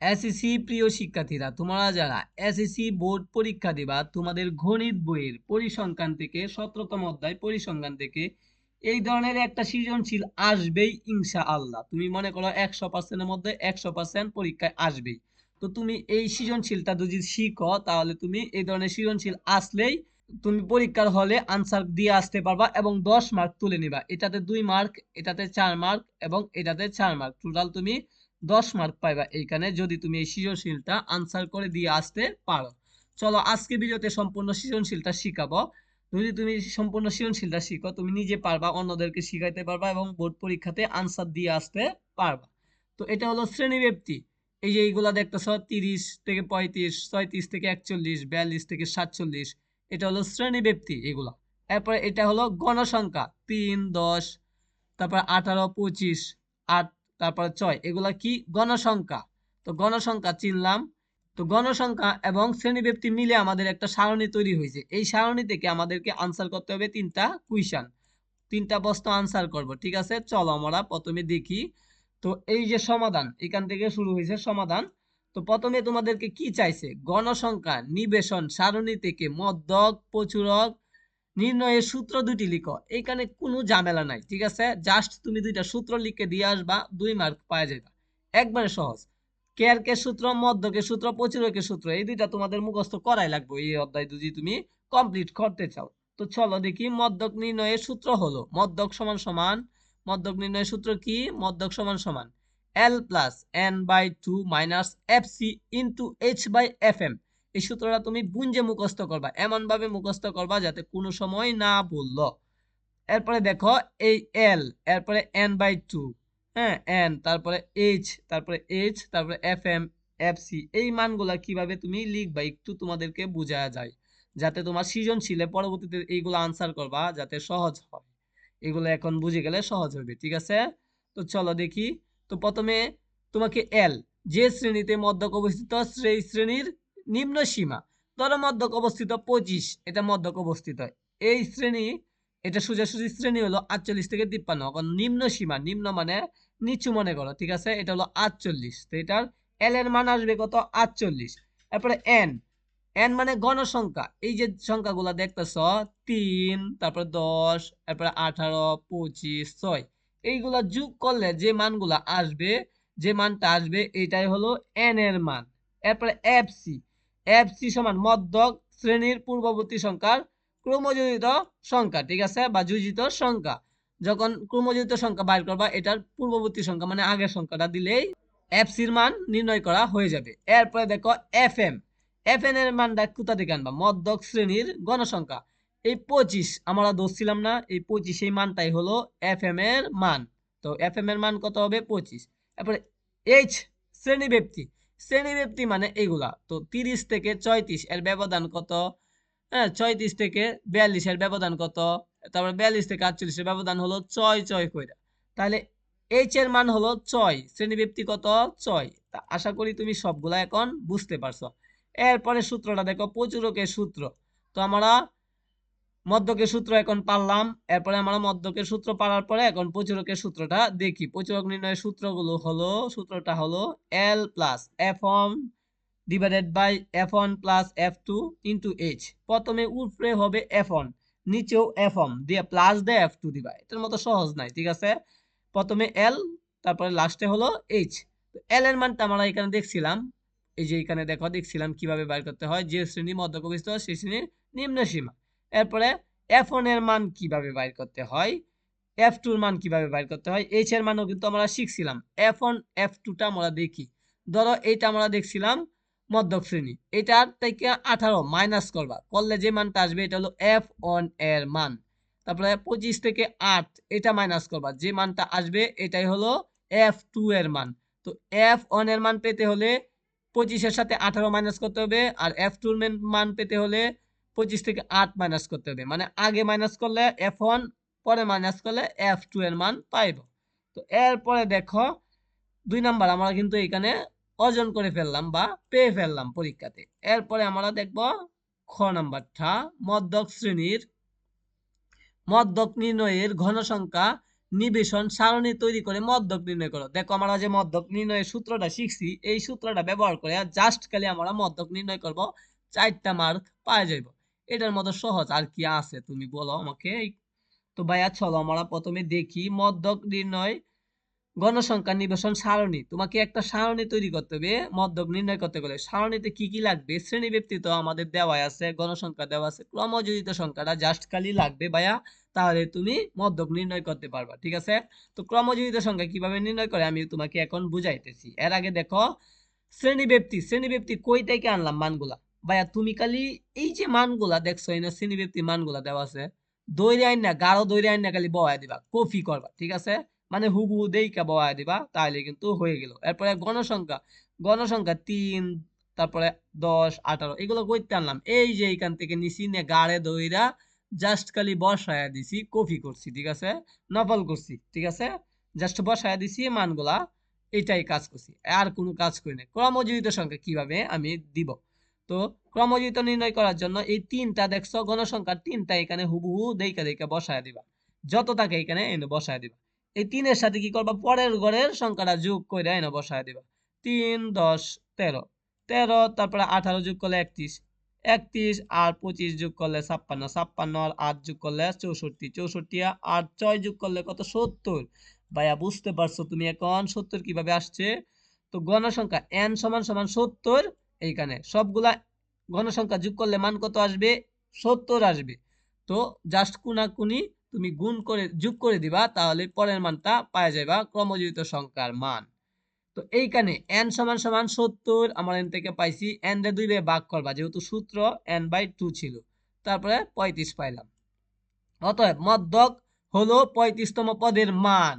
SSC প্রিয় শিক্ষার্থীরা, তোমরা যারা এসএসসি বোর্ড পরীক্ষা দিবা, তোমাদের গণিত বইয়ের পরিসংখ্যান থেকে 17তম অধ্যায় পরিসংখ্যান থেকে এই ধরনের একটা সৃজনশীল আসবেই ইনশাআল্লাহ। তুমি মনে করো 100%-এর মধ্যে 100% পরীক্ষায় আসবেই। তো তুমি এই সৃজনশীলটা যদি শিখো, তাহলে তুমি এই ধরনের সৃজনশীল আসলেই তুমি পরীক্ষার হলে আনসার দিয়ে আসতে পারবা এবং 10 মার্ক তুলে নিবা। এটাতে 2 মার্ক, এটাতে 4 মার্ক এবং এটাতে 4 মার্ক, টোটাল তুমি 10 মার্ক পাইবা এইখানে, যদি তুমি এই সৃজনশীলটা আনসার করে দিয়ে আসতে পারো। চলো আজকে ভিডিওতে সম্পূর্ণ সৃজনশীলটা শিখাবো। যদি তুমি সম্পূর্ণ সৃজনশীলটা শিখো, তুমি নিজে পারবা, অন্যদেরকে শিখাইতে পারবা এবং বোর্ড পরীক্ষাতে আনসার দিয়ে আসতে পারবা। তো এটা হলো শ্রেণীব্যাপ্তি। এই যে এইগুলা দেখতেছো, 30 থেকে 35, 36 থেকে 41, 42 থেকে 47, এটা হলো শ্রেণীব্যাপ্তি এগুলা। এরপরে এটা হলো গণসংখ্যা, 3, 10, তারপর 18, 25, 8, তারপর 6, এগুলা কি গণসংখ্যা। তো গণসংখ্যা চিনলাম। তো গণসংখ্যা এবং শ্রেণীব্যাপ্তি মিলে আমাদের একটা সারণী তৈরি হয়েছে। এই সারণী থেকে আমাদেরকে আনসার করতে হবে 3টা কুইশন, 3টা প্রশ্ন আনসার করব। ঠিক আছে, চলো আমরা প্রথমে দেখি। তো এই যে সমাধান, এখান থেকে শুরু হয়েছে সমাধান। তো প্রথমে তোমাদেরকে কি চাইছে, গণসংখ্যা নিবেশন সারণী থেকে মধ্যক প্রচুরক নির্ণয়ের সূত্র দুটি লিখো। এখানে কোনো ঝামেলা নাই, ঠিক আছে, জাস্ট তুমি দুইটা সূত্র লিখে দিয়ে আসবা, 2 মার্ক পাওয়া যাবে, একবারে সহজ। কেয়ারকের সূত্র, মধ্যকের সূত্র, প্রচুরকের সূত্র, এই দুইটা তোমাদের মুখস্থ করাই লাগবে এই অধ্যায় যদি তুমি কমপ্লিট করতে চাও। তো চলো দেখি। মধ্যক নির্ণয়ের সূত্র হলো মধ্যক সমান সমান, মধ্যক নির্ণয়ের সূত্র কি, মধ্যক সমান সমান L plus n/2 minus FC into H/FM। এই সূত্রটা তুমি বুঝে মুখস্থ করবা, এমন ভাবে মুখস্থ করবা যাতে কোনো সময় না ভুললো। এরপরে দেখো এই L, এরপরে n/2, হ্যাঁ n, তারপরে H, তারপরে H, তারপরে FM, FC, এই মানগুলা কিভাবে তুমি লিখবা একটু তোমাদেরকে বোঝা যায়, যাতে তোমার সৃজনশীলে পরবর্তীতে এইগুলো আনসার করবা যাতে সহজ হয়। এগুলো এখন বুঝে গেলে সহজ হবে, ঠিক আছে। তো চলো দেখি। তো প্রথমে তোমাকে L, যে শ্রেণীতে মধ্যক অবস্থিত সেই শ্রেণীর নিম্ন সীমা। ধরো মধ্যক অবস্থিত 25, এটা মধ্যক অবস্থিত, এই শ্রেণী, এটা সোজাসুজি শ্রেণী হলো 48 থেকে 53। এখন নিম্ন সীমা, নিম্ন মানে নিচু মনে করো, ঠিক আছে, এটা হলো 48। তো এটার এল এর মান আসবে কত, 48। তারপরে এন, এন মানে গণসংখ্যা, এই যে সংখ্যাগুলা দেখতেছ, 3, তারপরে 10, তারপরে 18, 25, 6, এইগুলা যোগ করলে যে মানগুলা আসবে, যে মানটা আসবে এটাই হলো এন এর মান। এরপরে এফসি, এফসি সমান মধ্যক শ্রেণীর পূর্ববর্তী সংখ্যার ক্রমযোজিত সংখ্যা, ঠিক আছে, বা যোজিত সংখ্যা। যখন ক্রমযোজিত সংখ্যা বাইর করবা, এটার পূর্ববর্তী সংখ্যা মানে আগের সংখ্যাটা দিলেই এফসির মান নির্ণয় করা হয়ে যাবে। এরপরে দেখো এফএম, এফএন এর মানটা কোথা থেকে আনবা, মধ্যক শ্রেণীর গণসংখ্যা, এই 25 আমরা ধরছিলাম না, এই 25 এই মানটাই হলো এফএম এর মান। তো এফএম এর মান কত হবে, 25। তারপরে এইচ, শ্রেণীব্যাপ্তি, শ্রেণীব্যাপ্তি মানে এইগুলা। তো 30 থেকে 34 এর ব্যবধান কত, হ্যাঁ 34 থেকে 42 এর ব্যবধান কত, তারপরে 42 থেকে 48 এর ব্যবধান হলো 6 কইরা। তাহলে এইচ এর মান হলো 6, শ্রেণীব্যাপ্তি কত, 6। তা আশা করি তুমি সবগুলা এখন বুঝতে পারছো। এরপরে সূত্রটা দেখো, প্রচুরকের সূত্র। তো আমরা মধ্যকের সূত্র এখন পারলাম, এরপরে আমরা মধ্যকের সূত্র পারার পরে এখন প্রচুরকের সূত্রটা দেখি। প্রচুরক নির্ণয়ের সূত্রগুলো হলো, সূত্রটা হলো L plus F1 divided by F1 plus F2 into H। প্রথমে উপরে হবে F1, নিচেও F1 দিয়ে প্লাস দিয়ে F2 দিবা, এটার মতো সহজ নাই, ঠিক আছে। প্রথমে L, তারপরে লাস্টে হলো H। L এর মানটা আমরা এখানে দেখছিলাম, এই যে এখানে দেখো দেখছিলাম কিভাবে বের করতে হয়, যে শ্রেণী মধ্যক অবস্থিত সেই শ্রেণীর নিম্ন সীমা। এরপরে F1 এর মান কিভাবে বের করতে হয়, F2 এর মান কিভাবে বের করতে হয়, H এর মানও কিন্তু আমরা শিখছিলাম। F1 F2 টা আমরা দেখি। ধরো এইটা আমরা দেখছিলাম মধ্যক শ্রেণী, এটার থেকে 18 মাইনাস করবা, করলে যে মানটা আসবে এটা হলো F1 এর মান। তারপরে 25 থেকে 8 এটা মাইনাস করবা, যে মানটা আসবে এটাই হলো F2 এর মান। তো F1 এর মান পেতে হলে 25 এর সাথে 18 মাইনাস করতে হবে, আর F2 এর মান পেতে হলে 25 থেকে 8 মাইনাস করতে হবে, মানে আগে মাইনাস করলে F1, পরে মাইনাস করলে F2 এর মান পাইব। তো এরপরে দেখো 2 নাম্বার আমরা কিন্তু এখানে অর্জন করে ফেললাম বা পেয়ে ফেললাম পরীক্ষাতে। এরপরে আমরা দেখব খ নাম্বারটা, মধ্যক শ্রেণীর মধ্যক নির্ণয়ের ঘনসংখ্যা নিবেশন সারণী তৈরি করে মধ্যক নির্ণয় করো। দেখো আমরা যে মধ্যক নির্ণয়ের সূত্রটা শিখছি, এই সূত্রটা ব্যবহার করে জাস্ট খালি আমরা মধ্যক নির্ণয় করব, 4টা মার্ক পাওয়া যাইব। এটার মতো সহজ আর কি আছে তুমি বলো আমাকে। তো ভাইয়া চলো আমরা প্রথমে দেখি মধ্যক নির্ণয় গণসংখ্যা নিবেশন সারণী। তোমাকে একটা সারণী তৈরি করতে হবে মধ্যক নির্ণয় করতে গেলে। সারণীতে কি কি লাগবে? শ্রেণীব্যক্তি তো আমাদের দেওয়া আছে, গণসংখ্যা দেওয়া আছে, ক্রমযোজিত সংখ্যাটা জাস্ট খালি লাগবে ভাইয়া, তাহলে তুমি মধ্যক নির্ণয় করতে পারবা। ঠিক আছে? তো ক্রমযোজিত সংখ্যা কিভাবে নির্ণয় করে আমি তোমাকে এখন বুঝাইতেছি। এর আগে দেখো শ্রেণীব্যক্তি, শ্রেণীব্যক্তি কই থেকে আনলাম মানগুলা? ভাইয়া তুমি খালি এই যে মানগুলা দেখছো, এই না শ্রেণীব্যক্তি মানগুলা দেওয়া আছে, দৈরে আইন না গাঢ় দৈরে আইন না খালি বহায় দিবা, কপি করবা। ঠিক আছে? মানে হুবহু দেইকা বহায় দিবা, তাহলে কিন্তু হয়ে গেল। এরপরে গণসংখ্যা, গণসংখ্যা 3, তারপরে 10, 18 এগুলো কইতে আনলাম, এই যে এইখান থেকে নিছি নে গাড়ে দইরা জাস্ট খালি বসায়া দিছি, কপি করছি। ঠিক আছে? নকল করছি। ঠিক আছে? জাস্ট বসায়া দিছি মানগুলা, এটাই কাজ করছি, আর কোনো কাজ করি না। ক্রমযোজিত সংখ্যা কিভাবে আমি দিব? তো ক্রমযোজিত নির্ণয় করার জন্য এই 3টা দেখছো গণসংখ্যার 3টা এখানে হুবহু দেইকা দেইকা বসায়া দিবা, যত থাকে এখানে এনে বসায়া দিবা। এই 3-এর সাথে কি করবা? পরের ঘরের সংখ্যাটা যোগ করে এনে বসায় দিবা। 3 10 13, 13 তারপরে 18 যোগ করলে 31, 31 আর 25 যোগ করলে 56, 56 আর 8 যোগ করলে 64, 64 আর 6 যোগ করলে কত? 70। ভাইয়া বুঝতে পারছো তুমি এখন 70 কিভাবে আসছে? তো গণসংখ্যা n সমান সমান 70, এইখানে সবগুলা গণসংখ্যা যোগ করলে মান কত আসবে? 70 আসবে। তো জাস্ট কোনাকুনি তুমি গুণ করে যোগ করে দিবা, তাহলে পরের মানটা পাওয়া যাবে ক্রমযোজিত সংখ্যার মান। তো এইখানে n সমান সমান 70 আমরা n থেকে পাইছি, n রে 2 দিয়ে ভাগ করবা, যেহেতু সূত্র n/2 ছিল, তারপরে 35 পাইলাম। অতএব মধ্যক হলো 35তম পদের মান।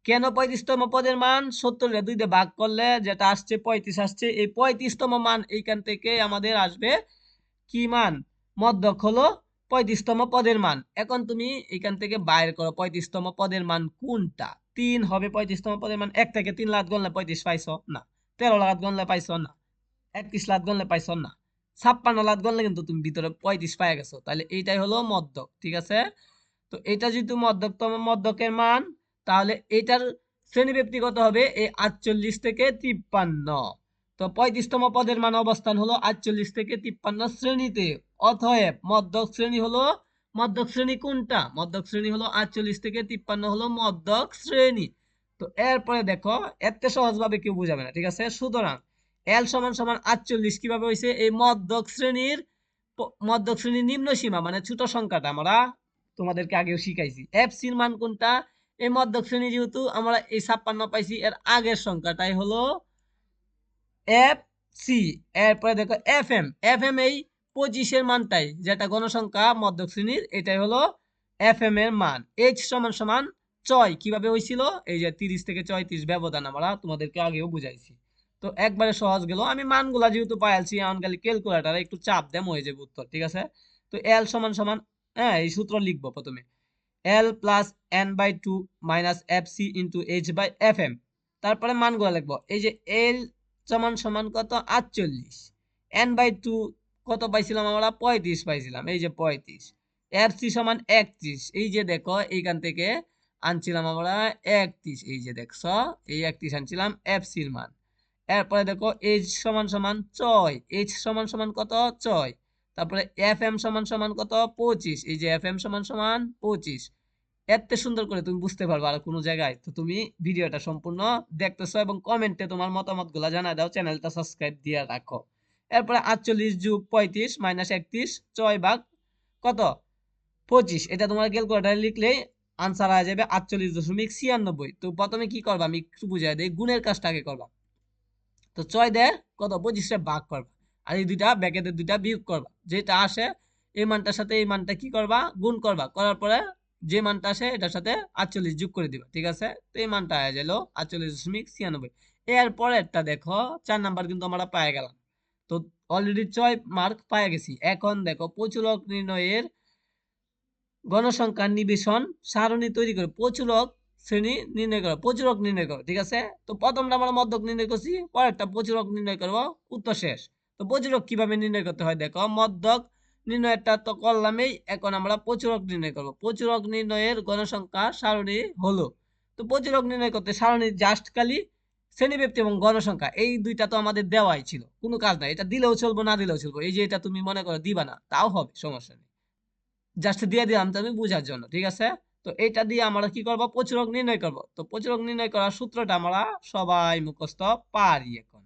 কেন 35তম পদের মান? 70 রে 2 দিয়ে ভাগ করলে যেটা আসছে 35 আসছে, এই 35তম মান এইখান থেকে আমাদের আসবে কি মান? মধ্যক হলো 35তম পদের মান। এখন তুমি এখান থেকে বাইর করো 35তম পদের মান কোনটা। 3 হবে 35তম পদের মান। 1 থেকে 3 লাখ গণলে 35 পাইছো না, 13 লাখ গণলে পাইছো না, 31 লাখ গণলে পাইছো না, 56 লাখ গণলে কিন্তু তুমি ভিতরে 35 পাই গেছো। তাহলে এইটাই হলো মধ্যক। ঠিক আছে? তো এটা যেহেতু মধ্যকতম মধ্যকের মান, তাহলে এটার শ্রেণীব্যক্তি কত হবে? এই 48 থেকে 53। তো 35তম পদের মান অবস্থান হলো 48 থেকে 53 শ্রেণীতে। অতএব মধ্যক শ্রেণী হলো, মধ্যক শ্রেণী কোনটা? মধ্যক শ্রেণী হলো 48 থেকে 53 হলো মধ্যক শ্রেণী। তো এরপরে দেখো, এত সহজভাবে কেউ বুঝাবে না। ঠিক আছে? সুতরাং এল সমান সমান 48 কিভাবে হয়েছে? এই মধ্যক শ্রেণীর মধ্যক শ্রেণীর নিম্ন সীমা মানে ছোট সংখ্যাটা আমরা তোমাদেরকে আগেও শিখাইছি। এফ সির মান কোনটা? এই মধ্যক শ্রেণী যেহেতু আমরা এই 56 পাইছি, এর আগের সংখ্যাটাই হলো এফ সি। এরপরে দেখো এফ এম, এফ এম এই 25-এর মানটাই, যেটা গণসংখ্যা মধ্যক শ্রেণীর, এটাই হলো এফ এম এর মান। এইচ সমান সমান 6 কিভাবে হয়েছিল? এই যে 30 থেকে 34 ব্যবধান আমরা তোমাদেরকে আগেও বুঝাইছি। তো একবারে সহজ গেল। আমি মানগুলা যেহেতু পাইছি, এখন খালি ক্যালকুলেটারে একটু চাপ দেম হয়ে যাবে উত্তর। ঠিক আছে? তো এল সমান সমান, হ্যাঁ এই সূত্র লিখবো প্রথমে, L plus n/2 minus F C into H by F M. তারপরে মানগুলো লিখবো, এই যে এল সমান সমান কত? 48, n/2 কত পাইছিলাম আমরা? 35 পাইছিলাম, এই যে 35। এফ সি সমান 31, এই যে দেখো এইখান থেকে আনছিলাম আমরা 31, এই যে দেখছো এই 31 আনছিলাম এফ সির মান। এরপরে দেখো এইচ সমান সমান 6, এইচ সমান সমান কত? 6। তারপরে এফ এম সমান সমান কত? 25, এই যে এফ এম সমান সমান 25। এত সুন্দর করে তুমি বুঝতে পারবে আর কোনো জায়গায়? তো তুমি ভিডিওটা সম্পূর্ণ দেখতেছো এবং কমেন্টে তোমার মতামত গুলা জানাই দাও, চ্যানেলটা সাবস্ক্রাইব দিয়ে রাখো। এরপরে 48 যোগ 35 মাইনাস 31, 6 ভাগ কত? 25। এটা তোমার ক্যালকুলেটারে লিখলেই আনসার হয়ে যাবে 48.96। তো প্রথমে কি করবা আমি একটু বুঝাই দিই, গুণের কাজটা আগে করবা। তো 6 দেয় কত? 25 ভাগ করবা, আর এই দুইটা ব্র্যাকেটের দুইটা বিয়োগ করবা, যেটা আসে এই মানটার সাথে এই মানটা কি করবা? গুণ করবা, করার পরে যে মানটা আসে এটার সাথে 48 যোগ করে দিবা। ঠিক আছে? তো এই মানটা হয়ে গেল 48.96। এর পরেরটা দেখো 4 নাম্বার কিন্তু আমরা পেয়ে গেলাম। তো অলরেডি 6 মার্ক পেয়ে গেছি। এখন দেখো প্রচুরক নির্ণয়ের গণসংখ্যা নিবেশন সারণী তৈরি করে প্রচুরক শ্রেণী নির্ণয় করো, প্রচুরক নির্ণয় করো। ঠিক আছে? তো প্রথমটা আমরা মধ্যক নির্ণয় করছি, পরেরটা প্রচুরক নির্ণয় করবো, উত্তর শেষ। তো প্রচুরক কিভাবে নির্ণয় করতে হয় দেখো, মধ্যক নির্ণয়টা তো করলামই, এখন আমরা প্রচুরক নির্ণয় করব। প্রচুরক নির্ণয়ের গণসংখ্যা সারণী হলো, তো প্রচুরক নির্ণয় করতে সারণীর জাস্ট খালি শ্রেণীব্যাপ্তি এবং গণসংখ্যা এই দুইটা তো আমাদের দেওয়াই ছিল, কোনো কাজ নাই, এটা দিলেও চলবো না দিলেও চলবো। এই যে এটা তুমি মনে করো দিবা না তাও হবে, সমস্যা নেই, জাস্ট দিয়ে দিলাম তুমি বুঝার জন্য, ঠিক আছে। তো এটা দিয়ে আমরা কি করব, প্রচুরক নির্ণয় করব। তো প্রচুরক নির্ণয় করার সূত্রটা আমরা সবাই মুখস্থ পারি এখন।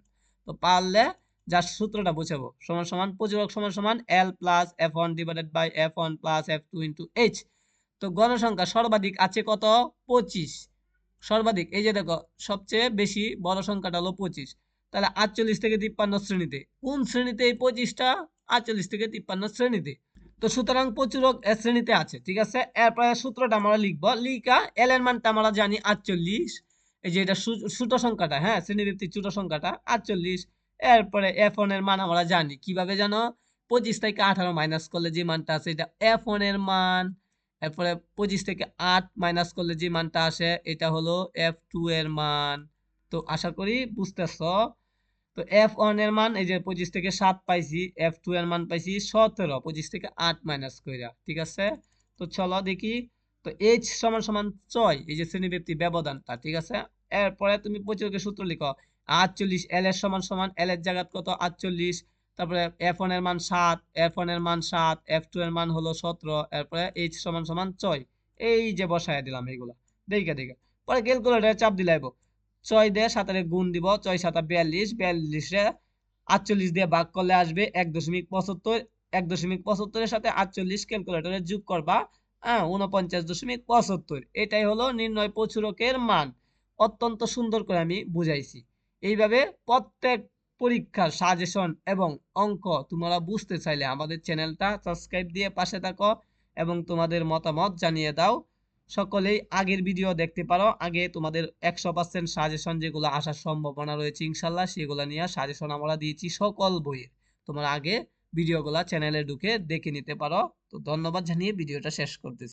তো পারলে জাস্ট সূত্রটা বুঝাবো, সমান সমান প্রচুরক সমান সমান L plus F1 divided by F1 plus F2 into H। তো গণসংখ্যা সর্বাধিক আছে কত, 25। সর্বাধিক এই যে দেখো সবচেয়ে বেশি বড় সংখ্যাটা হলো 25। তাহলে 48 থেকে 53 শ্রেণীতে, কোন শ্রেণীতে এই 25টা, 48 থেকে 53 শ্রেণীতে। তো সুতরাং প্রচুরক এ শ্রেণীতে আছে, ঠিক আছে। এরপরে সূত্রটা আমরা লিখবো, লিখা এল এর মানটা আমরা জানি 48, এই যে এটা ছোট সংখ্যাটা, হ্যাঁ শ্রেণীভিত্তিক ছোট সংখ্যাটা 48। এরপরে F1 এর মান আমরা জানি, কিভাবে জানো, 25 থেকে 18 মাইনাস করলে যে মানটা আছে এটা F1 এর মান। এরপরে 25 থেকে 8 মাইনাস করলে যে মানটা আসে এটা হলো F2 এর মান। তো আশা করি বুঝতেছো। তো F1 এর মান এই যে 25 থেকে 7 পাইছি, F2 এর মান পাইছি 17, 25 থেকে 8 মাইনাস কইরা, ঠিক আছে। তো চলো দেখি। তো H সমান সমান 6, এই যে শ্রেণীব্যাপ্তি ব্যবধানটা, ঠিক আছে। এরপরে তুমি প্রচুরকের সূত্র লিখো, 48 L এর সমান সমান L এর জায়গা কত 48, তারপরে F1 এর মান 7, F1 এর মান 7, F2 এর মান হলো 17, এরপরে H সমান সমান 6, এই যে বসায় দিলাম এইগুলা, দেখে দেখে পরে ক্যালকুলেটরে চাপ দিলাইবো। 6 দিয়ে 7 গুণ দিব, 6 7 42, 42 রে 48 দিয়ে ভাগ করলে আসবে 1.75, 1.75 এর সাথে 48 ক্যালকুলেটরে যোগ করবা, 49.75। এটাই হলো নির্ণয় প্রচুরকের মান। অত্যন্ত সুন্দর করে আমি বুঝাইছি। এইভাবে প্রত্যেক পরীক্ষার সাজেশন এবং অঙ্ক তোমরা বুঝতে চাইলে আমাদের চ্যানেলটা সাবস্ক্রাইব দিয়ে পাশে থাকো এবং তোমাদের মতামত জানিয়ে দাও। সকলেই আগের ভিডিও দেখতে পারো, আগে তোমাদের 100% সাজেশন যেগুলো আসার সম্ভাবনা রয়েছে ইনশাল্লাহ সেগুলো নিয়ে সাজেশন আমরা দিয়েছি সকল বইয়ের। তোমরা আগে ভিডিওগুলো চ্যানেলে ঢুকে দেখে নিতে পারো। তো ধন্যবাদ জানিয়ে ভিডিওটা শেষ করতেছি।